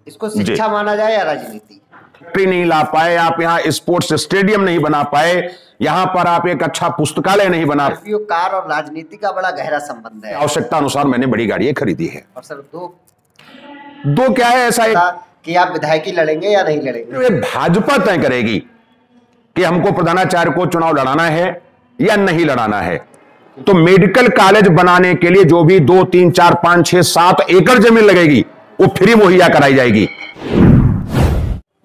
इसको शिक्षा माना जाए या राजनीति? नहीं ला पाए आप, यहाँ स्पोर्ट्स स्टेडियम नहीं बना पाए, यहाँ पर आप एक अच्छा पुस्तकालय नहीं बना पाए। कार और राजनीति का बड़ा गहरा संबंध है। आवश्यकता अनुसार मैंने बड़ी गाड़ियां खरीदी है। और सर दो क्या है ऐसा कि आप विधायकी लड़ेंगे या नहीं लड़ेंगे? भाजपा तय करेगी कि हमको प्रधानाचार्य को चुनाव लड़ाना है या नहीं लड़ाना है। तो मेडिकल कॉलेज बनाने के लिए जो भी 2, 3, 4, 5, 6, 7 एकड़ जमीन लगेगी वो फ्री मुहैया कराई जाएगी।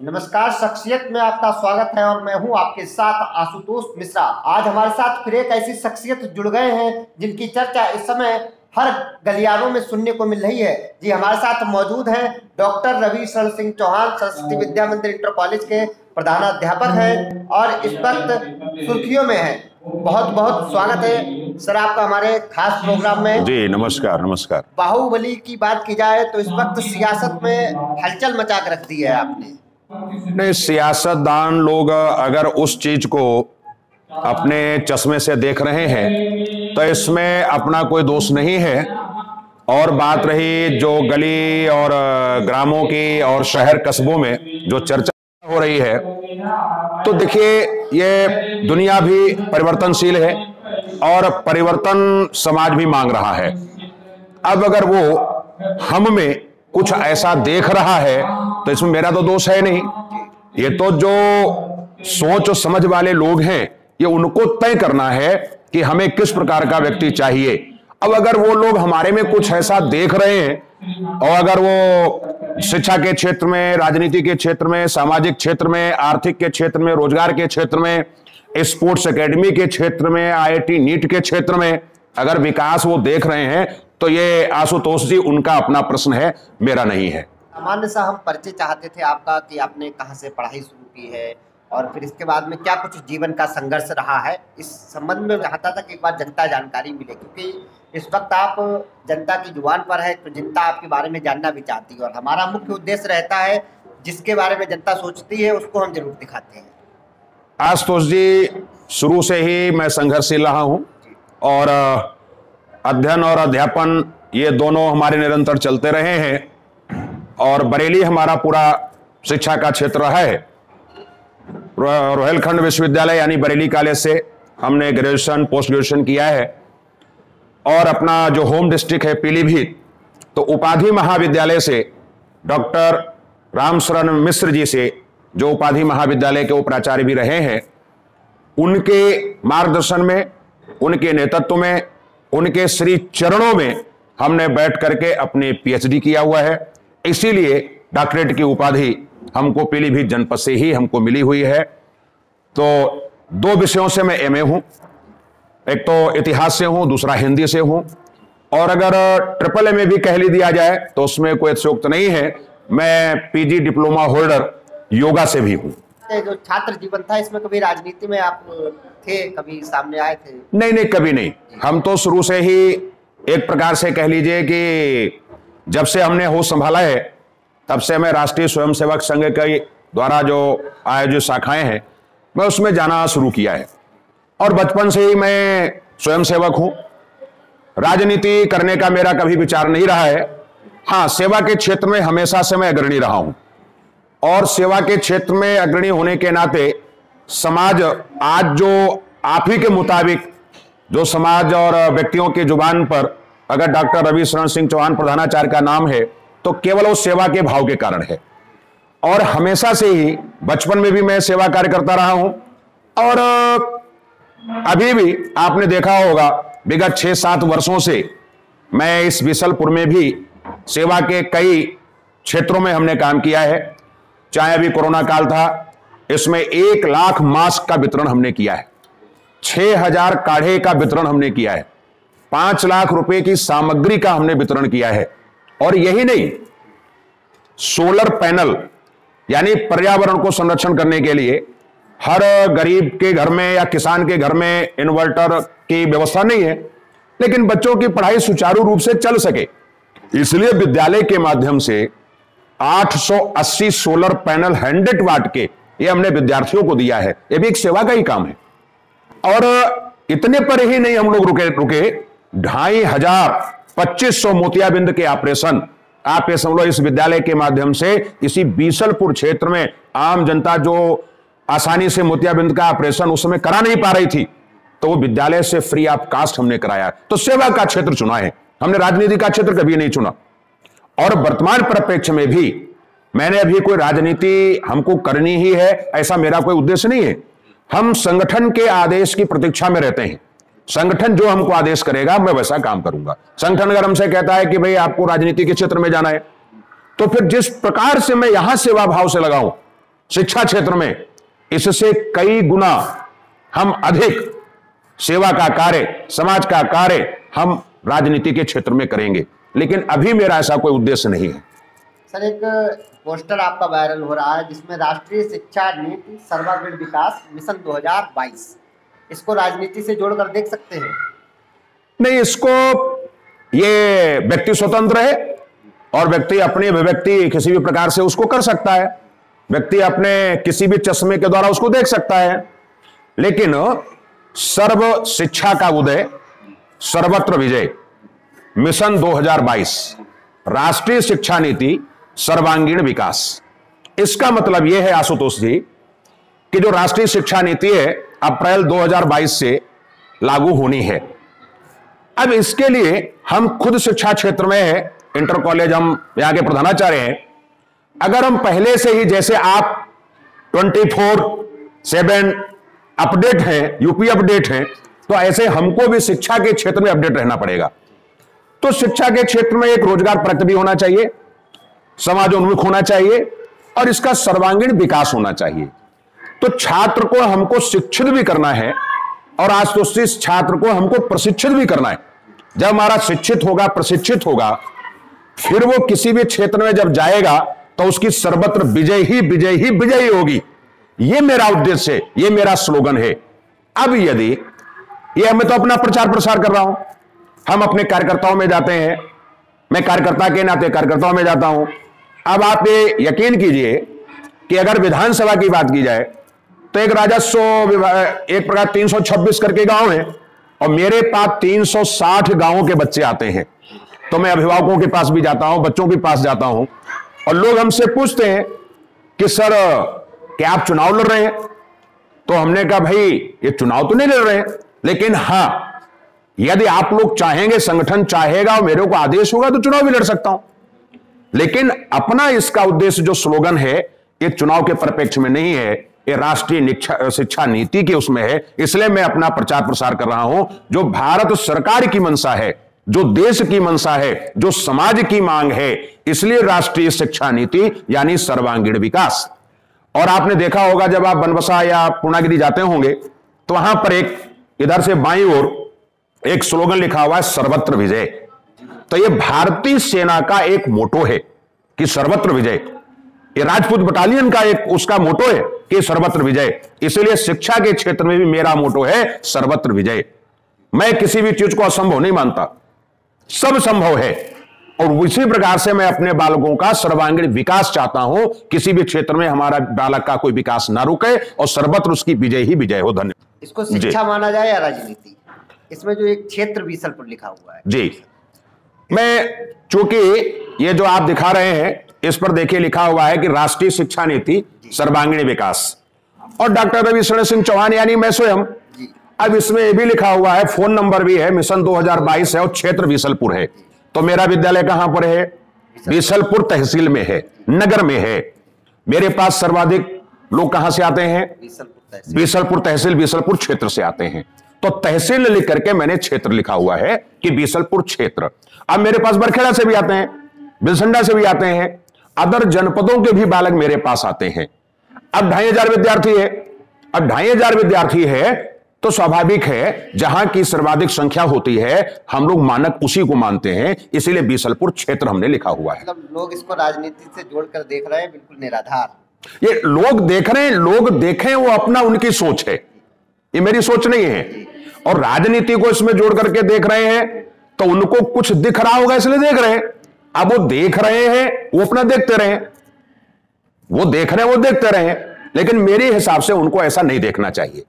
नमस्कार, शख्सियत में आपका स्वागत है और मैं हूं आपके साथ आशुतोष मिश्रा। आज हमारे साथ फिर एक ऐसी शख्सियत जुड़ गए हैं जिनकी चर्चा इस समय हर गलियारों में सुनने को मिल रही है। जी, हमारे साथ मौजूद हैं डॉक्टर रवि शरण सिंह चौहान, सरस्वती विद्या मंदिर इंटर कॉलेज के प्रधानाध्यापक हैं और इस वक्त सुर्खियों में हैं। बहुत बहुत स्वागत है सर आपका हमारे खास प्रोग्राम में। जी नमस्कार। नमस्कार। बाहुबली की बात की जाए तो इस वक्त सियासत में हलचल मचा के रख दी है आपने। नहीं, सियासतदान लोग अगर उस चीज को अपने चश्मे से देख रहे हैं तो इसमें अपना कोई दोष नहीं है। और बात रही जो गली और ग्रामों की और शहर कस्बों में जो चर्चा हो रही है, तो देखिए ये दुनिया भी परिवर्तनशील है और परिवर्तन समाज भी मांग रहा है। अब अगर वो हम में कुछ ऐसा देख रहा है तो इसमें मेरा तो दोष है नहीं। ये तो जो सोच और समझ वाले लोग हैं ये उनको तय करना है कि हमें किस प्रकार का व्यक्ति चाहिए। अब अगर वो लोग हमारे में कुछ ऐसा देख रहे हैं और अगर वो शिक्षा के क्षेत्र में, राजनीति के क्षेत्र में, सामाजिक क्षेत्र में, आर्थिक के क्षेत्र में, रोजगार के क्षेत्र में, स्पोर्ट्स एकेडमी के क्षेत्र में, IIT नीट के क्षेत्र में अगर विकास वो देख रहे हैं तो ये आशुतोष जी उनका अपना प्रश्न है, मेरा नहीं है। सामान्य सा हम परिचय चाहते थे आपका कि आपने कहाँ से पढ़ाई शुरू की है और फिर इसके बाद में क्या कुछ जीवन का संघर्ष रहा है। इस संबंध में चाहता था कि एक बार जनता जानकारी मिले, क्योंकि इस वक्त आप जनता की जुबान पर है तो जनता आपके बारे में जानना भी चाहती है और हमारा मुख्य उद्देश्य रहता है जिसके बारे में जनता सोचती है उसको हम जरूर दिखाते हैं। आशुतोष जी, शुरू से ही मैं संघर्षशील रहा हूँ और अध्ययन और अध्यापन ये दोनों हमारे निरंतर चलते रहे हैं और बरेली हमारा पूरा शिक्षा का क्षेत्र रहा है। रोहेलखंड विश्वविद्यालय यानी बरेली कॉलेज से हमने ग्रेजुएशन, पोस्ट ग्रेजुएशन किया है और अपना जो होम डिस्ट्रिक्ट है पीलीभीत, तो उपाधि महाविद्यालय से डॉक्टर रामशरण मिश्र जी से जो उपाधि महाविद्यालय के उपाचार्य भी रहे हैं, उनके मार्गदर्शन में, उनके नेतृत्व में, उनके श्री चरणों में हमने बैठ करके अपने PhD किया हुआ है। इसीलिए डॉक्टरेट की उपाधि हमको पीलीभीत जनपद से ही हमको मिली हुई है। तो 2 विषयों से मैं MA हूं, एक तो इतिहास से हूं, दूसरा हिंदी से हूं और अगर ट्रिपल MA भी कह ली दिया जाए तो उसमें कोई अतिशयोक्ति नहीं है। मैं PG डिप्लोमा होल्डर योगा से भी हूं। जो छात्र जीवन था इसमें कभी राजनीति में आप थे, कभी सामने आए थे? नहीं, कभी नहीं। हम तो शुरू से ही एक प्रकार से कह लीजिए कि जब से हमने होश संभाला है तब से मैं राष्ट्रीय स्वयंसेवक संघ के द्वारा जो आयोजित शाखाएं हैं मैं उसमें जाना शुरू किया है और बचपन से ही मैं स्वयंसेवक हूं। राजनीति करने का मेरा कभी विचार नहीं रहा है। हाँ, सेवा के क्षेत्र में हमेशा से मैं अग्रणी रहा हूं और सेवा के क्षेत्र में अग्रणी होने के नाते समाज आज जो आप ही के मुताबिक जो समाज और व्यक्तियों की जुबान पर अगर डॉक्टर रवि शरण सिंह चौहान प्रधानाचार्य का नाम है तो केवल वो सेवा के भाव के कारण है और हमेशा से ही बचपन में भी मैं सेवा कार्य करता रहा हूं और अभी भी आपने देखा होगा विगत 6-7 वर्षों से मैं इस बिशलपुर में भी सेवा के कई क्षेत्रों में हमने काम किया है। चाहे अभी कोरोना काल था, इसमें 1 लाख मास्क का वितरण हमने किया है, 6000 काढ़े का वितरण हमने किया है, 5 लाख रुपए की सामग्री का हमने वितरण किया है और यही नहीं, सोलर पैनल यानी पर्यावरण को संरक्षण करने के लिए हर गरीब के घर में या किसान के घर में इन्वर्टर की व्यवस्था नहीं है, लेकिन बच्चों की पढ़ाई सुचारू रूप से चल सके इसलिए विद्यालय के माध्यम से 880 सोलर पैनल 100 वाट के ये हमने विद्यार्थियों को दिया है। ये भी एक सेवा का ही काम है और इतने पर ही नहीं हम लोग रुके 2500 मोतियाबिंद के ऑपरेशन आप ये समझ लो इस विद्यालय के माध्यम से इसी बीसलपुर क्षेत्र में आम जनता जो आसानी से मोतियाबिंद का ऑपरेशन उस समय करा नहीं पा रही थी, तो वो विद्यालय से फ्री ऑफ कास्ट हमने कराया। तो सेवा का क्षेत्र चुना है हमने, राजनीति का क्षेत्र कभी नहीं चुना। और वर्तमान परिप्रेक्ष्य में भी मैंने अभी कोई राजनीति हमको करनी ही है ऐसा मेरा कोई उद्देश्य नहीं है। हम संगठन के आदेश की प्रतीक्षा में रहते हैं। संगठन जो हमको आदेश करेगा मैं वैसा काम करूंगा। संगठन अगर हमसे कहता है कि भाई आपको राजनीति के क्षेत्र में जाना है, तो फिर जिस प्रकार से मैं यहां सेवा भाव से लगाऊं शिक्षा क्षेत्र में, इससे कई गुना हम अधिक सेवा का कार्य, समाज का कार्य हम राजनीति के क्षेत्र में करेंगे। लेकिन अभी मेरा ऐसा कोई उद्देश्य नहीं है। सर, एक पोस्टर आपका वायरल हो रहा है जिसमें राष्ट्रीय शिक्षा नीति सर्वांगीण विकास मिशन 2022, इसको राजनीति से जोड़कर देख सकते हैं? नहीं, इसको ये व्यक्ति स्वतंत्र है और व्यक्ति अपनी अभिव्यक्ति किसी भी प्रकार से उसको कर सकता है। व्यक्ति अपने किसी भी चश्मे के द्वारा उसको देख सकता है। लेकिन सर्व शिक्षा का उदय सर्वत्र विजय मिशन 2022 राष्ट्रीय शिक्षा नीति सर्वांगीण विकास, इसका मतलब यह है आशुतोष जी कि जो राष्ट्रीय शिक्षा नीति है अप्रैल 2022 से लागू होनी है। अब इसके लिए हम खुद शिक्षा क्षेत्र में है, इंटर कॉलेज हम यहां के प्रधानाचार्य हैं। अगर हम पहले से ही जैसे आप 24/7 अपडेट हैं, यूपी अपडेट हैं, तो ऐसे हमको भी शिक्षा के क्षेत्र में अपडेट रहना पड़ेगा। तो शिक्षा के क्षेत्र में एक रोजगार परक भी होना चाहिए, समाजोन्मुख होना चाहिए और इसका सर्वांगीण विकास होना चाहिए। तो छात्र को हमको शिक्षित भी करना है और आज तो इस छात्र को हमको प्रशिक्षित भी करना है। जब हमारा शिक्षित होगा, प्रशिक्षित होगा, फिर वो किसी भी क्षेत्र में जब जाएगा तो उसकी सर्वत्र विजय ही विजय ही विजय ही होगी। ये मेरा उद्देश्य है, ये मेरा स्लोगन है। अब यदि ये मैं तो अपना प्रचार प्रसार कर रहा हूं, हम अपने कार्यकर्ताओं में जाते हैं, मैं कार्यकर्ता के नाते कार्यकर्ताओं में जाता हूं। अब आप ये यकीन कीजिए कि अगर विधानसभा की बात की जाए तो एक राजस्व एक प्रकार 326 करके गांव है और मेरे पास 360 गांवों के बच्चे आते हैं। तो मैं अभिभावकों के पास भी जाता हूं, बच्चों के पास जाता हूं और लोग हमसे पूछते हैं कि सर क्या आप चुनाव लड़ रहे हैं? तो हमने कहा भाई ये चुनाव तो नहीं लड़ रहे हैं, लेकिन हां यदि आप लोग चाहेंगे, संगठन चाहेगा और मेरे को आदेश होगा तो चुनाव भी लड़ सकता हूं। लेकिन अपना इसका उद्देश्य जो स्लोगन है ये चुनाव के परिप्रेक्ष्य में नहीं है, ये राष्ट्रीय शिक्षा नीति के उसमें है। इसलिए मैं अपना प्रचार प्रसार कर रहा हूं। जो भारत सरकार की मंशा है, जो देश की मंशा है, जो समाज की मांग है, इसलिए राष्ट्रीय शिक्षा नीति यानी सर्वांगीण विकास। और आपने देखा होगा जब आप बनबसा या पूर्णागिरी जाते होंगे तो वहां पर एक इधर से बाईं ओर एक स्लोगन लिखा हुआ है सर्वत्र विजय। तो यह भारतीय सेना का एक मोटो है कि सर्वत्र विजय। ये राजपूत बटालियन का एक उसका मोटो है कि सर्वत्र विजय। इसलिए शिक्षा के क्षेत्र में भी मेरा मोटो है सर्वत्र विजय। मैं किसी भी चीज को असंभव नहीं मानता, सब संभव है। और उसी प्रकार से मैं अपने बालकों का सर्वांगीण विकास चाहता हूं। किसी भी क्षेत्र में हमारा बालक का कोई विकास ना रुके और सर्वत्र उसकी विजय ही विजय हो। धन्यवाद। इसको शिक्षा माना जाए या राजनीति? इसमें जो एक क्षेत्र बीसलपुर लिखा हुआ है जी, मैं चूंकि ये जो आप दिखा रहे हैं इस पर देखिए लिखा हुआ है कि राष्ट्रीय शिक्षा नीति सर्वांगीण विकास और डॉक्टर रविशरण सिंह चौहान यानी मैं स्वयं। अब इसमें यह भी लिखा हुआ है, फोन नंबर भी है, मिशन 2022 है और क्षेत्र बीसलपुर है। तो मेरा विद्यालय कहां पर है? बीसलपुर तहसील में है, नगर में है। मेरे पास सर्वाधिक लोग कहां से आते हैं? बीसलपुर तहसील, बीसलपुर क्षेत्र से आते हैं। तो तहसील लिख करके मैंने क्षेत्र लिखा हुआ है कि बीसलपुर क्षेत्र। अब मेरे पास बरखेड़ा से भी आते हैं, बिलसंडा से भी आते हैं, अदर जनपदों के भी बालक मेरे पास आते हैं। अब 2500 विद्यार्थी है। अब 2500 विद्यार्थी है तो स्वाभाविक है जहां की सर्वाधिक संख्या होती है हम लोग मानक उसी को मानते हैं। इसीलिए बीसलपुर क्षेत्र हमने लिखा हुआ है। मतलब लोग इसको राजनीति से जोड़कर देख रहे हैं, बिल्कुल निराधार। ये लोग देख रहे हैं, लोग देखें वो अपना उनकी सोच है, ये मेरी सोच नहीं है। और राजनीति को इसमें जोड़ करके देख रहे हैं तो उनको कुछ दिख रहा होगा इसलिए देख रहे हैं। अब वो देख रहे हैं, वो अपना देखते रहे, वो देख रहे हैं, वो देखते रहे, लेकिन मेरे हिसाब से उनको ऐसा नहीं देखना चाहिए।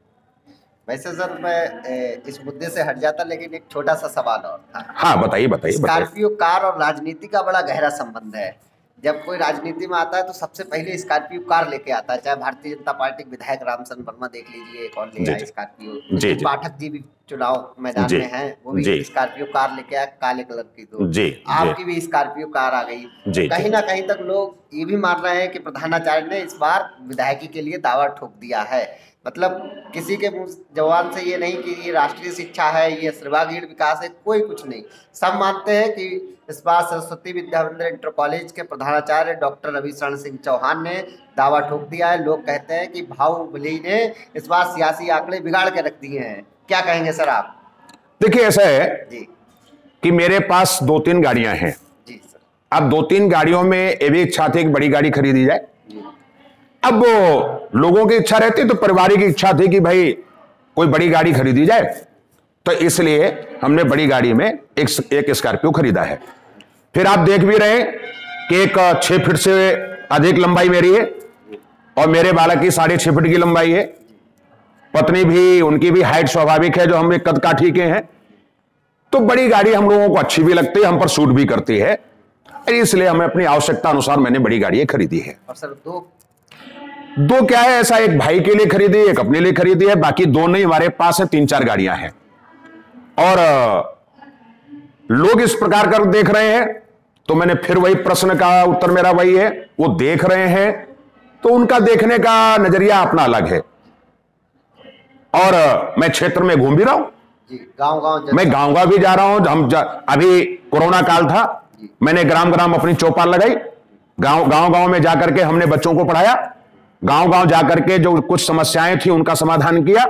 वैसे सर मैं इस मुद्दे से हट जाता, लेकिन एक छोटा सा सवाल और था। हाँ बताइए बताइए। स्कॉर्पियो कार और राजनीति का बड़ा गहरा संबंध है। जब कोई राजनीति में आता है तो सबसे पहले स्कॉर्पियो कार लेके आता है, चाहे भारतीय जनता पार्टी के विधायक रामचंद्र वर्मा देख लीजिए, एक और ले आए स्कॉर्पियो। पाठक जी भी चुनाव मैदान में हैं, वो भी स्कॉर्पियो कार लेके आए, काले कलर की। तो आपकी भी स्कॉर्पियो कार आ गई। कहीं ना कहीं तक लोग ये भी मान रहे हैं कि प्रधानाचार्य ने इस बार विधायकी के लिए दावा ठोक दिया है। मतलब किसी के जवान से ये नहीं कि ये राष्ट्रीय शिक्षा है, ये सर्वांगीण विकास है, कोई कुछ नहीं। सब मानते हैं कि इस बार सरस्वती विद्या मंदिर इंटर कॉलेज के प्रधानाचार्य डॉक्टर रवि शरण सिंह चौहान ने दावा ठोक दिया है। लोग कहते हैं कि बाहुबली ने इस बार सियासी आंकड़े बिगाड़ के रख दिए हैं। क्या कहेंगे सर आप? देखिए ऐसा है जी कि मेरे पास 2-3 गाड़ियां हैं जी सर। अब 2-3 गाड़ियों में ये भी इच्छा थी कि बड़ी गाड़ी खरीदी जाए। अब लोगों की इच्छा रहती, तो पारिवारिक इच्छा थी कि भाई कोई बड़ी गाड़ी खरीदी जाए, तो इसलिए हमने बड़ी गाड़ी में एक स्कॉर्पियो खरीदा है। फिर आप देख भी रहे कि एक 6 फीट से अधिक लंबाई मेरी है और मेरे बालक की 6.5 फीट की लंबाई है। पत्नी भी, उनकी भी हाइट स्वाभाविक है, जो हम एक कद काठी के हैं। तो बड़ी गाड़ी हम लोगों को अच्छी भी लगती है, हम पर सूट भी करती है, इसलिए हमें अपनी आवश्यकता अनुसार मैंने बड़ी गाड़ी खरीदी है। और सर दो क्या है, ऐसा एक भाई के लिए खरीदी, एक अपने लिए खरीदी है, बाकी 2 नहीं, हमारे पास है 3-4 गाड़ियां हैं। और लोग इस प्रकार कर देख रहे हैं, तो मैंने फिर वही प्रश्न का उत्तर मेरा वही है, वो देख रहे हैं तो उनका देखने का नजरिया अपना अलग है। और मैं क्षेत्र में घूम भी रहा हूं, मैं गांव भी जा रहा हूं। अभी कोरोना काल था, मैंने ग्राम अपनी चौपाल लगाई, गांव में जाकर के हमने बच्चों को पढ़ाया, गांव जाकर के जो कुछ समस्याएं थी उनका समाधान किया,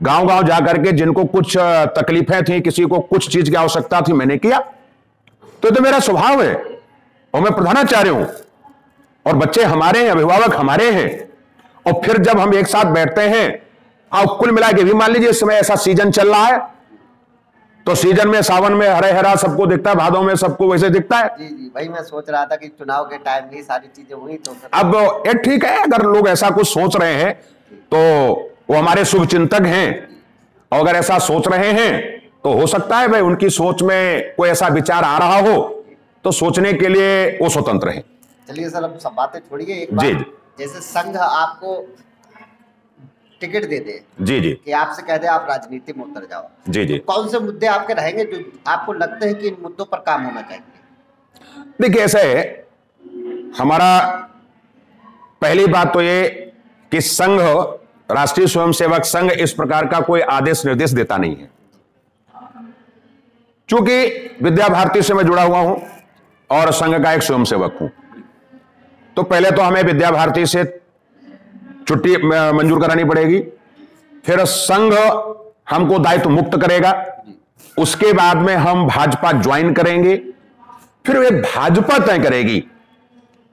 गांव जाकर के जिनको कुछ तकलीफें थी, किसी को कुछ चीज की आवश्यकता थी, मैंने किया। तो मेरा स्वभाव है, और मैं प्रधानाचार्य हूं और बच्चे हमारे हैं, अभिभावक हमारे हैं। और फिर जब हम एक साथ बैठते हैं, और कुल मिला के भी मान लीजिए इस समय ऐसा सीजन चल रहा है, तो सीजन में सावन में हरे हरा सबको दिखता है, भादों में सबको वैसे दिखता है। जी जी, भाई मैं सोच रहा था कि चुनाव के टाइम में सारी चीजें हुई तो अब ये ठीक है, अगर लोग ऐसा कुछ सोच रहे हैं तो वो हमारे शुभ चिंतक हैं, और अगर ऐसा सोच रहे हैं तो हो सकता है भाई उनकी सोच में कोई ऐसा विचार आ रहा हो, तो सोचने के लिए वो स्वतंत्र है। चलिए सर, अब सब बातें छोड़िए, एक बात, जैसे संघ आपको टिकट दे दे जी कि आपसे कह दे आप राजनीति में उतर जाओ जी, तो कौन से मुद्दे आपके रहेंगे जो आपको लगते हैं कि इन मुद्दों पर काम होना चाहिए? देखिए ऐसा है, हमारा पहली बात तो ये कि संघ, राष्ट्रीय स्वयंसेवक संघ इस प्रकार का कोई आदेश निर्देश देता नहीं है। चूंकि विद्या भारती से मैं जुड़ा हुआ हूं और संघ का एक स्वयंसेवक हूं, तो पहले तो हमें विद्या भारती से छुट्टी मंजूर करानी पड़ेगी, फिर संघ हमको दायित्व मुक्त करेगा, उसके बाद में हम भाजपा ज्वाइन करेंगे, फिर वे भाजपा तय करेगी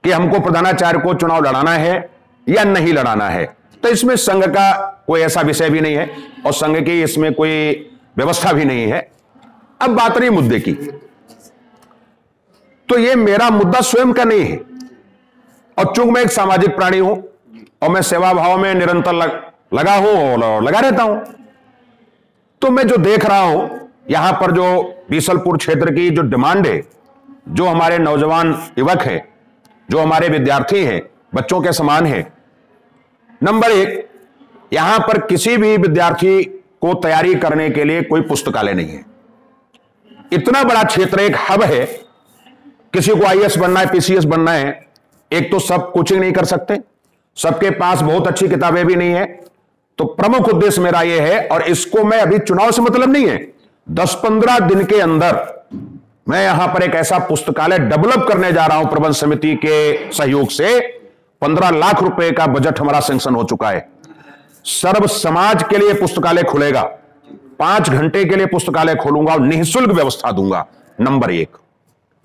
कि हमको प्रधानाचार्य को चुनाव लड़ाना है या नहीं लड़ाना है। तो इसमें संघ का कोई ऐसा विषय भी नहीं है और संघ की इसमें कोई व्यवस्था भी नहीं है। अब बात रही मुद्दे की, तो ये मेरा मुद्दा स्वयं का नहीं है, और चूंकि मैं एक सामाजिक प्राणी हूं और मैं सेवा भाव में निरंतर लगा हूं और लगा रहता हूं, तो मैं जो देख रहा हूं यहां पर जो बीसलपुर क्षेत्र की जो डिमांड है, जो हमारे नौजवान युवक हैं, जो हमारे विद्यार्थी हैं, बच्चों के समान हैं। नंबर 1, यहां पर किसी भी विद्यार्थी को तैयारी करने के लिए कोई पुस्तकालय नहीं है। इतना बड़ा क्षेत्र एक हब है, किसी को आईएएस बनना है, पीसीएस बनना है, एक तो सब कोचिंग नहीं कर सकते, सबके पास बहुत अच्छी किताबें भी नहीं है। तो प्रमुख उद्देश्य मेरा यह है, और इसको मैं अभी चुनाव से मतलब नहीं है, 10-15 दिन के अंदर मैं यहां पर एक ऐसा पुस्तकालय डेवलप करने जा रहा हूं। प्रबंध समिति के सहयोग से 15 लाख रुपए का बजट हमारा सैंक्शन हो चुका है। सर्व समाज के लिए पुस्तकालय खुलेगा, 5 घंटे के लिए पुस्तकालय खोलूंगा और निःशुल्क व्यवस्था दूंगा। नंबर 1।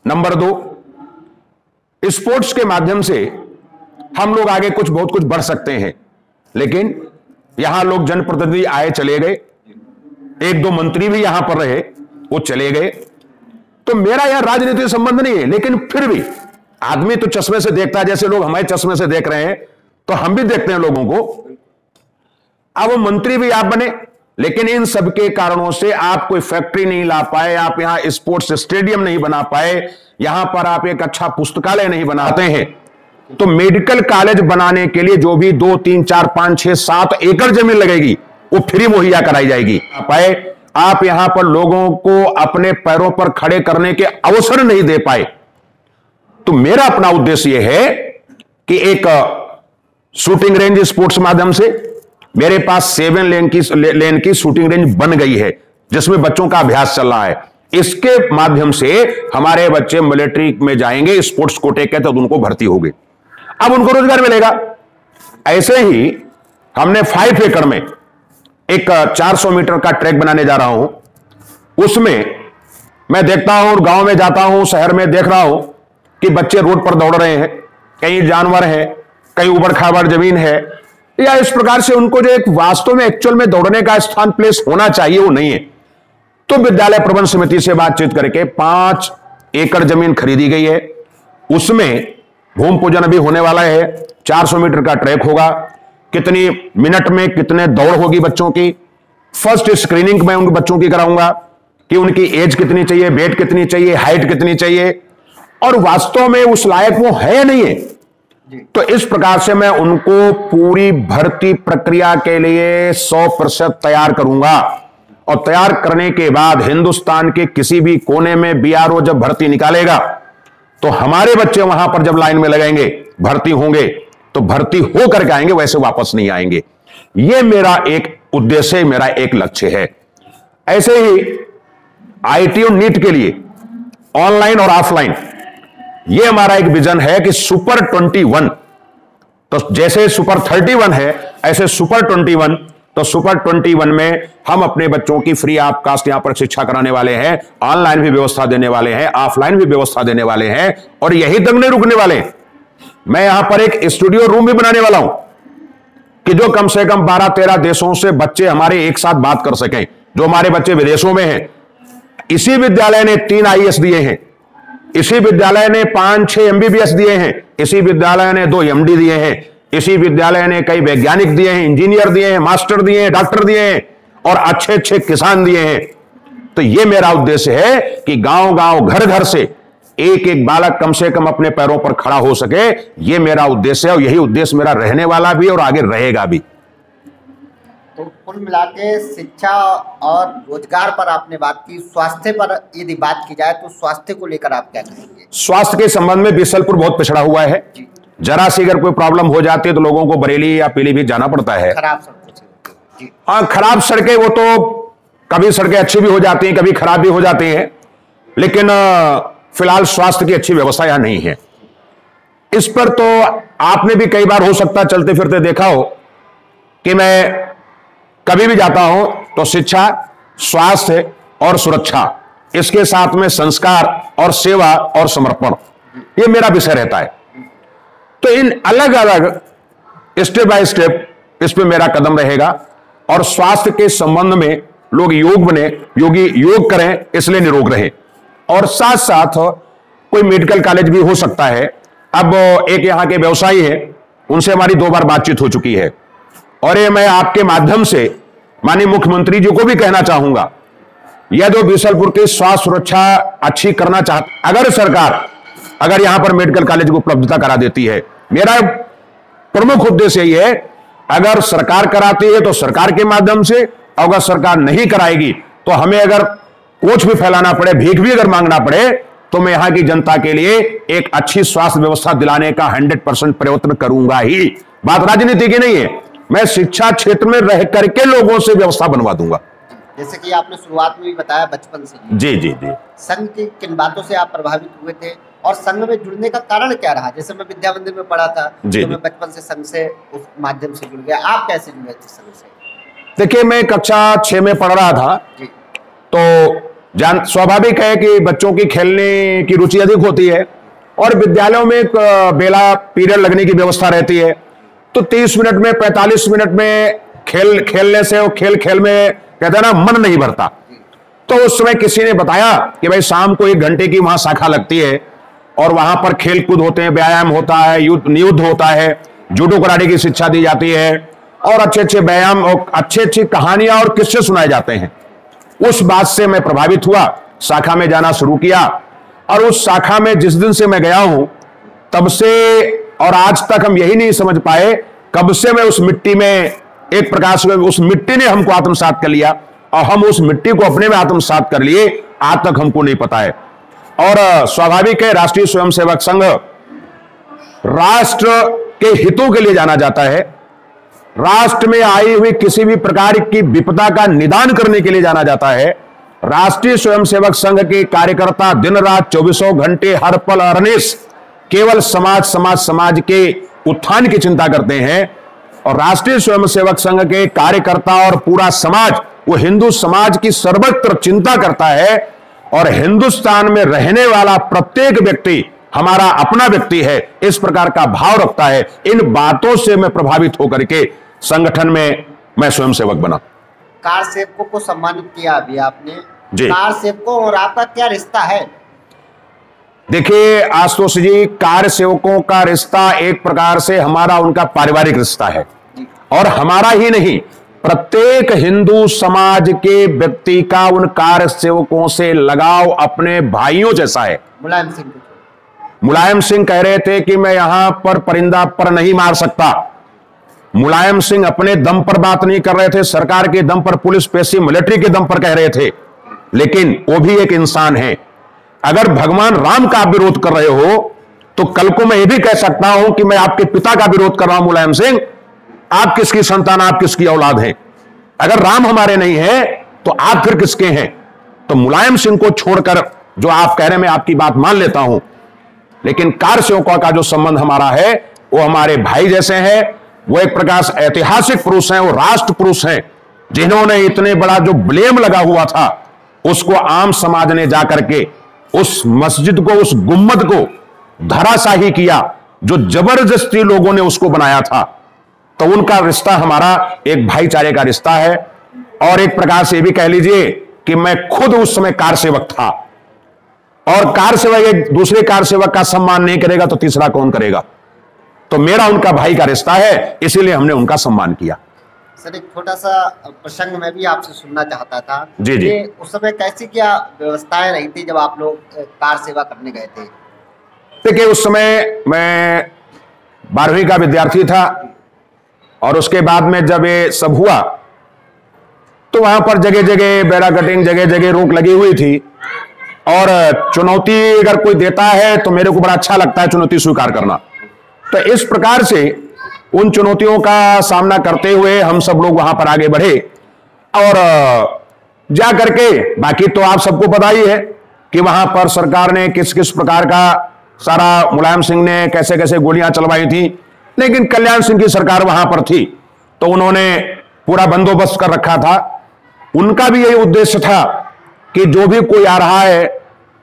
नंबर 2, स्पोर्ट्स के माध्यम से हम लोग आगे बहुत कुछ बढ़ सकते हैं, लेकिन यहां लोग जनप्रतिनिधि आए चले गए, 1-2 मंत्री भी यहां पर रहे, वो चले गए। तो मेरा यह राजनीति संबंध नहीं है, लेकिन फिर भी आदमी तो चश्मे से देखता है, जैसे लोग हमारे चश्मे से देख रहे हैं, तो हम भी देखते हैं लोगों को। अब वो मंत्री भी आप बने, लेकिन इन सबके कारणों से आप कोई फैक्ट्री नहीं ला पाए, आप यहां स्पोर्ट्स स्टेडियम नहीं बना पाए, यहां पर आप एक अच्छा पुस्तकालय नहीं बनाते हैं। तो मेडिकल कॉलेज बनाने के लिए जो भी 2, 3, 4, 5, 6, 7 एकड़ जमीन लगेगी वो फ्री मुहैया कराई जाएगी। पाए आप यहां पर लोगों को अपने पैरों पर खड़े करने के अवसर नहीं दे पाए। तो मेरा अपना उद्देश्य यह है कि एक शूटिंग रेंज स्पोर्ट्स माध्यम से मेरे पास 7 लेन की शूटिंग रेंज बन गई है जिसमें बच्चों का अभ्यास चल रहा है। इसके माध्यम से हमारे बच्चे मिलिट्री में जाएंगे, स्पोर्ट्स कोटे के तहत उनको भर्ती होगी, अब उनको रोजगार मिलेगा। ऐसे ही हमने 5 एकड़ में एक 400 मीटर का ट्रैक बनाने जा रहा हूं। उसमें मैं देखता हूं, गांव में जाता हूं, शहर में देख रहा हूं कि बच्चे रोड पर दौड़ रहे हैं, कहीं जानवर है, कहीं उबड़ खाबड़ जमीन है, या इस प्रकार से उनको जो एक वास्तव में एक्चुअल में दौड़ने का स्थान प्लेस होना चाहिए वो नहीं है। तो विद्यालय प्रबंध समिति से बातचीत करके 5 एकड़ जमीन खरीदी गई है। उसमें भूमि पूजन अभी होने वाला है, 400 मीटर का ट्रैक होगा, कितनी मिनट में कितने दौड़ होगी बच्चों की, फर्स्ट स्क्रीनिंग मैं उन बच्चों की कराऊंगा कि उनकी एज कितनी चाहिए, वेट कितनी चाहिए, हाइट कितनी चाहिए और वास्तव में उस लायक वो है या नहीं है। तो इस प्रकार से मैं उनको पूरी भर्ती प्रक्रिया के लिए 100% तैयार करूंगा और तैयार करने के बाद हिंदुस्तान के किसी भी कोने में बीआरओ जब भर्ती निकालेगा तो हमारे बच्चे वहां पर जब लाइन में लगेंगे, भर्ती होंगे तो भर्ती हो करके आएंगे, वैसे वापस नहीं आएंगे। यह मेरा एक उद्देश्य, मेरा एक लक्ष्य है। ऐसे ही आईटी और नीट के लिए ऑनलाइन और ऑफलाइन यह हमारा एक विजन है कि सुपर 21, तो जैसे सुपर 31 है ऐसे सुपर 21, तो सुपर 21 में हम अपने बच्चों की फ्री ऑफ कास्ट यहां पर शिक्षा कराने वाले हैं, ऑनलाइन भी व्यवस्था देने वाले हैं, ऑफलाइन भी व्यवस्था देने वाले हैं और यही तक नहीं रुकने वाले हैं। मैं यहां पर एक स्टूडियो रूम भी बनाने वाला हूं कि जो कम से कम 12-13 देशों से बच्चे हमारे एक साथ बात कर सकें। जो हमारे बच्चे विदेशों में हैं, इसी विद्यालय ने 3 आईएएस दिए हैं, इसी विद्यालय ने 5-6 एमबीबीएस दिए हैं, इसी विद्यालय ने 2 एमडी दिए हैं, इसी विद्यालय ने कई वैज्ञानिक दिए हैं, इंजीनियर दिए हैं, मास्टर दिए हैं, डॉक्टर दिए हैं और अच्छे अच्छे किसान दिए हैं। तो यह मेरा उद्देश्य है कि गांव गांव घर घर से एक एक बालक कम से कम अपने पैरों पर खड़ा हो सके। यह मेरा उद्देश्य है और यही उद्देश्य मेरा रहने वाला भी और आगे रहेगा भी। तो कुल मिला के शिक्षा और रोजगार पर आपने बात की, स्वास्थ्य पर यदि बात की जाए तो स्वास्थ्य को लेकर आप क्या कहेंगे? स्वास्थ्य के संबंध में बीसलपुर बहुत पिछड़ा हुआ है। जरा सी अगर कोई प्रॉब्लम हो जाती है तो लोगों को बरेली या पीलीभीत जाना पड़ता है। खराब सड़कें, हाँ, खराब सड़कें वो तो कभी सड़कें अच्छी भी हो जाती हैं, कभी खराब भी हो जाती हैं, लेकिन फिलहाल स्वास्थ्य की अच्छी व्यवस्था यहां नहीं है। इस पर तो आपने भी कई बार हो सकता चलते फिरते देखा हो कि मैं कभी भी जाता हूं तो शिक्षा, स्वास्थ्य और सुरक्षा, इसके साथ में संस्कार और सेवा और समर्पण, यह मेरा विषय रहता है। तो इन अलग अलग स्टेप बाय स्टेप इस पे मेरा कदम रहेगा और स्वास्थ्य के संबंध में लोग योग बने, योगी योग करें इसलिए निरोग रहे। और साथ साथ कोई मेडिकल कॉलेज भी हो सकता है। अब एक यहां के व्यवसायी हैं, उनसे हमारी 2 बार बातचीत हो चुकी है और ये मैं आपके माध्यम से माननीय मुख्यमंत्री जी को भी कहना चाहूंगा, यह जो बीसलपुर की स्वास्थ्य सुरक्षा अच्छी करना चाहती, अगर सरकार अगर यहां पर मेडिकल कॉलेज को उपलब्धता करा देती है, मेरा प्रमुख उद्देश्य यही है, अगर सरकार कराती है तो सरकार के माध्यम से, अगर सरकार नहीं कराएगी तो हमें अगर कोच भी फैलाना पड़े, भीख भी अगर मांगना पड़े, तो मैं यहां की जनता के लिए एक अच्छी स्वास्थ्य व्यवस्था दिलाने का 100% प्रयत्न करूंगा ही। बात राजनीति की नहीं है, मैं शिक्षा क्षेत्र में रह करके लोगों से व्यवस्था बनवा दूंगा। जैसे कि आपने शुरुआत में भी बताया बचपन से जी जी जी, संघ की किन बातों से आप प्रभावित हुए थे और संघ में जुड़ने का कारण क्या रहा? जैसे मैं विद्या मंदिर में पढ़ा था तो मैं बचपन से संघ से उस माध्यम से जुड़ गया, आप कैसे जुड़े थे संघ से? देखिए, मैं कक्षा 6 में पढ़ रहा था जी। तो स्वाभाविक है कि बच्चों की खेलने की रुचि अधिक होती है और विद्यालयों में एक बेला पीरियड लगने की व्यवस्था रहती है, तो 30 मिनट में 45 मिनट में खेलने से और खेल में कहते हैं ना मन नहीं भरता। तो उस समय किसी ने बताया कि भाई शाम को 1 घंटे की वहां शाखा लगती है और वहां पर खेल कूद होते हैं, व्यायाम होता है, युद्ध होता है, जूडो कराटे की शिक्षा दी जाती है और अच्छे अच्छे बयान और अच्छी अच्छी कहानियां और किस्से सुनाए जाते हैं। उस बात से मैं प्रभावित हुआ, शाखा में जाना शुरू किया, और उस शाखा में जिस दिन से मैं गया हूं तब से और आज तक हम यही नहीं समझ पाए कब से मैं उस मिट्टी में, एक प्रकार से उस मिट्टी ने हमको आत्मसात कर लिया और हम उस मिट्टी को अपने में आत्मसात कर लिए, आज तक हमको नहीं पता है। और स्वाभाविक है, राष्ट्रीय स्वयंसेवक संघ राष्ट्र के हितों के लिए जाना जाता है, राष्ट्र में आई हुई किसी भी प्रकार की विपदा का निदान करने के लिए जाना जाता है। राष्ट्रीय स्वयंसेवक संघ के कार्यकर्ता दिन रात 24 घंटे हर पल अरनिश केवल समाज के उत्थान की चिंता करते हैं। और राष्ट्रीय स्वयंसेवक संघ के कार्यकर्ता और पूरा समाज, वो हिंदू समाज की सर्वत्र चिंता करता है, और हिंदुस्तान में रहने वाला प्रत्येक व्यक्ति हमारा अपना व्यक्ति है, इस प्रकार का भाव रखता है। इन बातों से मैं प्रभावित होकर के संगठन में मैं स्वयंसेवक बना। कार सेवकों को सम्मानित किया अभी आपने जी। कार सेवकों और आपका क्या रिश्ता है? देखिए आशुतोष जी, कार सेवकों का रिश्ता एक प्रकार से हमारा उनका पारिवारिक रिश्ता है, और हमारा ही नहीं, प्रत्येक हिंदू समाज के व्यक्ति का उन कार सेवकों से लगाव अपने भाइयों जैसा है। मुलायम सिंह कह रहे थे कि मैं यहां पर परिंदा पर नहीं मार सकता। मुलायम सिंह अपने दम पर बात नहीं कर रहे थे, सरकार के दम पर, पुलिस पेशी मिलिट्री के दम पर कह रहे थे, लेकिन वो भी एक इंसान है। अगर भगवान राम का आप विरोध कर रहे हो तो कल को मैं ये भी कह सकता हूं कि मैं आपके पिता का विरोध कर रहा हूं मुलायम सिंह, आप किसकी संतान, आप किसकी औलाद हैं? अगर राम हमारे नहीं है तो आप फिर किसके हैं? तो मुलायम सिंह को छोड़कर जो आप कह रहे हैं मैं आपकी बात मान लेता हूं, लेकिन कार सेवकों का जो संबंध हमारा है वो हमारे भाई जैसे हैं। वो एक प्रकार से ऐतिहासिक पुरुष हैं, वो राष्ट्र पुरुष हैं, जिन्होंने इतने बड़ा जो ब्लेम लगा हुआ था उसको आम समाज ने जाकर के उस मस्जिद को, उस गुम्मद को धराशाही किया, जो जबरदस्ती लोगों ने उसको बनाया था। तो उनका रिश्ता हमारा एक भाईचारे का रिश्ता है। और एक प्रकार से भी कह लीजिए कि मैं खुद उस समय कार सेवक था, और कार सेवक एक दूसरे कार सेवक का सम्मान नहीं करेगा तो तीसरा कौन करेगा? तो मेरा उनका भाई का रिश्ता है, इसीलिए हमने उनका सम्मान किया। सर, एक छोटा सा प्रसंग मैं भी आपसे सुनना चाहता था। जी जी। उस समय कैसी क्या व्यवस्थाएं रही थी जब आप लोग कार सेवा करने गए थे? देखिए उस समय मैं 12वीं का विद्यार्थी था, और उसके बाद में जब ये सब हुआ तो वहां पर जगह जगह बेड़ा कटिंग, जगह जगह रोक लगी हुई थी। और चुनौती अगर कोई देता है तो मेरे को बड़ा अच्छा लगता है चुनौती स्वीकार करना। तो इस प्रकार से उन चुनौतियों का सामना करते हुए हम सब लोग वहां पर आगे बढ़े, और जा करके बाकी तो आप सबको पता ही है कि वहां पर सरकार ने किस किस प्रकार का सारा, मुलायम सिंह ने कैसे कैसे गोलियां चलवाई थी, लेकिन कल्याण सिंह की सरकार वहां पर थी तो उन्होंने पूरा बंदोबस्त कर रखा था। उनका भी यही उद्देश्य था कि जो भी कोई आ रहा है,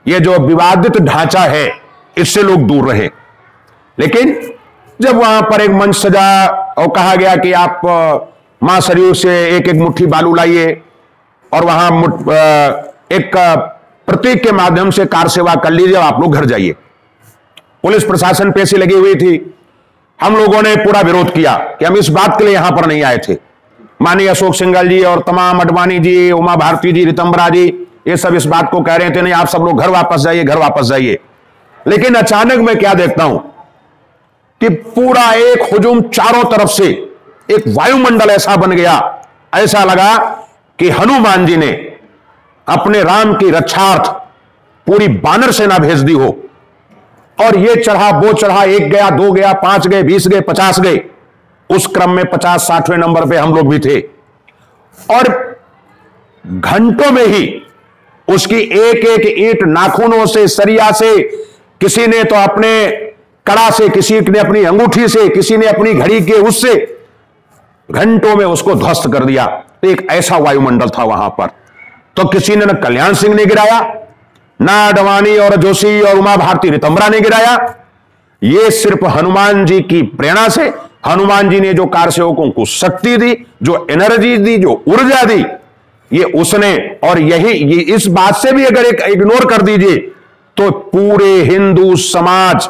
ये जो विवादित ढांचा है इससे लोग दूर रहे। लेकिन जब वहां पर एक मंच सजा और कहा गया कि आप मां सरयू से एक एक मुट्ठी बालू लाइए और वहां एक प्रतीक के माध्यम से कार सेवा कर लीजिए, आप लोग घर जाइए। पुलिस प्रशासन पेशी लगी हुई थी। हम लोगों ने पूरा विरोध किया कि हम इस बात के लिए यहां पर नहीं आए थे। माननीय अशोक सिंघल जी और तमाम अडवाणी जी, उमा भारती जी, रितंबरा जी, ये सब इस बात को कह रहे थे नहीं आप सब लोग घर वापस जाइए, घर वापस जाइए। लेकिन अचानक मैं क्या देखता हूं कि पूरा एक हुजूम चारों तरफ से, एक वायुमंडल ऐसा बन गया, ऐसा लगा कि हनुमान जी ने अपने राम की रक्षार्थ पूरी बानर सेना भेज दी हो। और ये चढ़ा वो चढ़ा, 1 गया, 2 गया, 5 गए, 20 गए, 50 गए। उस क्रम में 50-60वें नंबर पे हम लोग भी थे, और घंटों में ही उसकी एक एक ईंट नाखूनों से, सरिया से, किसी ने तो अपने कड़ा से, किसी ने अपनी अंगूठी से, किसी ने अपनी घड़ी के उससे, घंटों में उसको ध्वस्त कर दिया। तो एक ऐसा वायुमंडल था वहां पर। तो किसी ने न कल्याण सिंह ने गिराया, ना अडवाणी और जोशी और उमा भारती रितंबरा ने गिराया। ये सिर्फ हनुमान जी की प्रेरणा से, हनुमान जी ने जो कार सेवकों को शक्ति दी, जो एनर्जी दी, जो ऊर्जा दी, ये उसने। और ये इस बात से भी अगर एक इग्नोर कर दीजिए तो पूरे हिंदू समाज,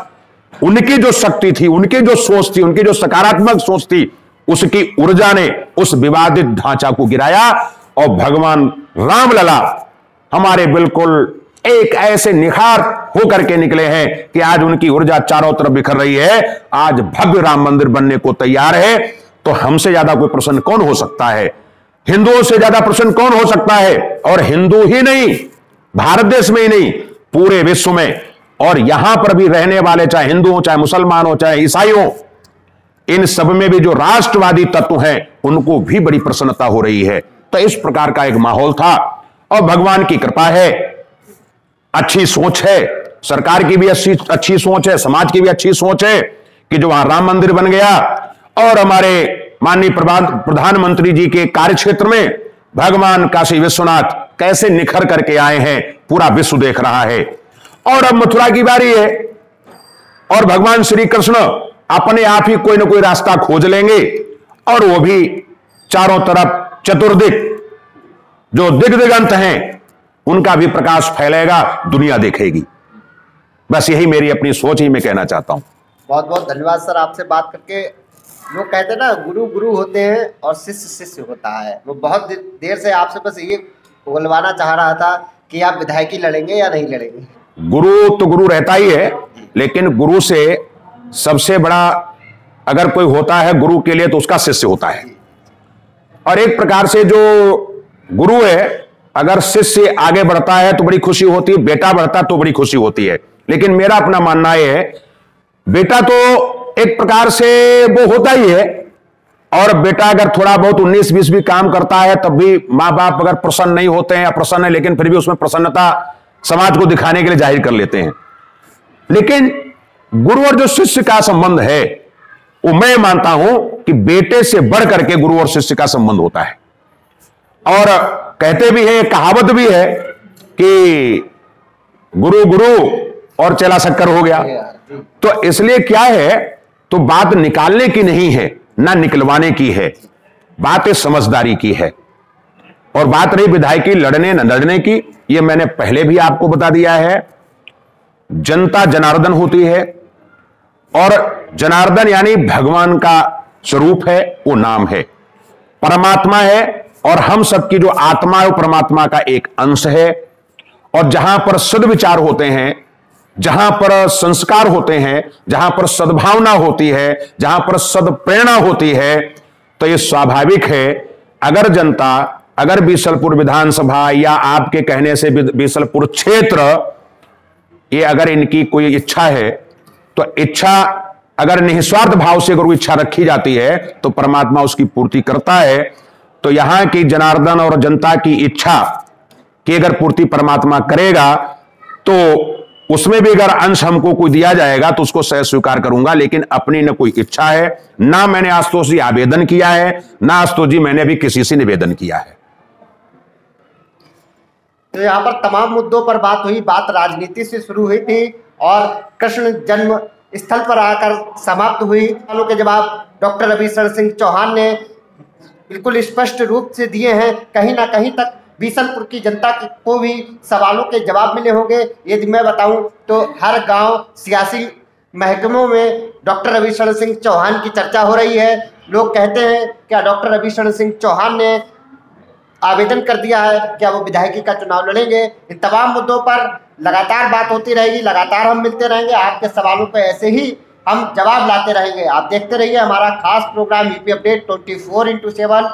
उनकी जो शक्ति थी, उनकी जो सोच थी, उनकी जो सकारात्मक सोच थी, उसकी ऊर्जा ने उस विवादित ढांचा को गिराया और भगवान रामलला हमारे बिल्कुल एक ऐसे निखार होकर के निकले हैं कि आज उनकी ऊर्जा चारों तरफ बिखर रही है। आज भव्य राम मंदिर बनने को तैयार है। तो हमसे ज्यादा कोई प्रसन्न कौन हो सकता है? हिंदुओं से ज्यादा प्रसन्न कौन हो सकता है? और हिंदू ही नहीं, भारत देश में ही नहीं, पूरे विश्व में, और यहां पर भी रहने वाले, चाहे हिंदू हो, चाहे मुसलमान हो, चाहे ईसाई हो, इन सब में भी जो राष्ट्रवादी तत्व हैं उनको भी बड़ी प्रसन्नता हो रही है। तो इस प्रकार का एक माहौल था और भगवान की कृपा है, अच्छी सोच है, सरकार की भी अच्छी सोच है, समाज की भी अच्छी सोच है कि जो वहां राम मंदिर बन गया और हमारे माननीय प्रधानमंत्री जी के कार्य क्षेत्र में भगवान काशी विश्वनाथ कैसे निखर करके आए हैं, पूरा विश्व देख रहा है। और अब मथुरा की बारी है और भगवान श्री कृष्ण अपने आप ही कोई ना कोई रास्ता खोज लेंगे और वो भी चारों तरफ चतुर्दिक जो दिग्दिगंत हैं उनका भी प्रकाश फैलेगा, दुनिया देखेगी। बस यही मेरी अपनी सोच ही मैं कहना चाहता हूं। बहुत बहुत धन्यवाद सर, आपसे बात करके। लोग कहते हैं ना, गुरु गुरु होते हैं और शिष्य शिष्य होता है। वो बहुत देर से आपसे बस ये बोलवाना चाह रहा था कि आप विधायकी लड़ेंगे या नहीं लड़ेंगे। गुरु तो गुरु रहता ही है, लेकिन गुरु से सबसे बड़ा अगर कोई होता है गुरु के लिए तो उसका शिष्य होता है। और एक प्रकार से जो गुरु है, अगर शिष्य आगे बढ़ता है तो बड़ी खुशी होती है, बेटा बढ़ता तो बड़ी खुशी होती है। लेकिन मेरा अपना मानना यह है, बेटा तो एक प्रकार से वो होता ही है, और बेटा अगर थोड़ा बहुत 19-20 भी काम करता है तब भी मां बाप अगर प्रसन्न नहीं होते हैं या प्रसन्न है, लेकिन फिर भी उसमें प्रसन्नता समाज को दिखाने के लिए जाहिर कर लेते हैं। लेकिन गुरु और जो शिष्य का संबंध है वो मैं मानता हूं कि बेटे से बढ़ करके गुरु और शिष्य का संबंध होता है। और कहते भी हैं, कहावत भी है कि गुरु गुरु और चेला शक्कर हो गया। तो इसलिए क्या है, तो बात निकालने की नहीं है ना निकलवाने की है, बात समझदारी की है। और बात रही विधायकी लड़ने न लड़ने की, यह मैंने पहले भी आपको बता दिया है। जनता जनार्दन होती है और जनार्दन यानी भगवान का स्वरूप है, वो नाम है, परमात्मा है। और हम सबकी जो आत्मा है वो परमात्मा का एक अंश है। और जहां पर सद्विचार होते हैं, जहां पर संस्कार होते हैं, जहां पर सद्भावना होती है, जहां पर सद्प्रेरणा होती है, तो ये स्वाभाविक है अगर जनता, अगर बीसलपुर विधानसभा या आपके कहने से बीसलपुर क्षेत्र, ये अगर इनकी कोई इच्छा है तो इच्छा अगर निस्वार्थ भाव से अगर इच्छा रखी जाती है तो परमात्मा उसकी पूर्ति करता है। तो यहां की जनार्दन और जनता की इच्छा की अगर पूर्ति परमात्मा करेगा तो उसमें भी अगर अंश हमको कोई दिया जाएगा तो उसको सह स्वीकार करूंगा। लेकिन अपनी न कोई इच्छा है, ना मैंने आशुतोष जी आवेदन किया है, ना आशुतोष जी मैंने भी किसी से निवेदन किया है। तो यहाँ पर तमाम मुद्दों पर बात हुई, बात राजनीति से शुरू हुई थी और कृष्ण जन्म स्थल पर आकर समाप्त हुई। सवालों के जवाब डॉक्टर अभीशरण सिंह चौहान ने बिल्कुल स्पष्ट रूप से दिए हैं। कहीं ना कहीं तक बीसलपुर की जनता को भी सवालों के जवाब मिले होंगे। यदि मैं बताऊं तो हर गांव सियासी महकमों में डॉक्टर अभीशरण सिंह चौहान की चर्चा हो रही है। लोग कहते हैं क्या डॉक्टर अभीशरण सिंह चौहान ने आवेदन कर दिया है, क्या वो विधायकी का चुनाव लड़ेंगे। इन तमाम मुद्दों पर लगातार बात होती रहेगी, लगातार हम मिलते रहेंगे, आपके सवालों पर ऐसे ही हम जवाब लाते रहेंगे। आप देखते रहिए हमारा खास प्रोग्राम यूपी अपडेट 24/7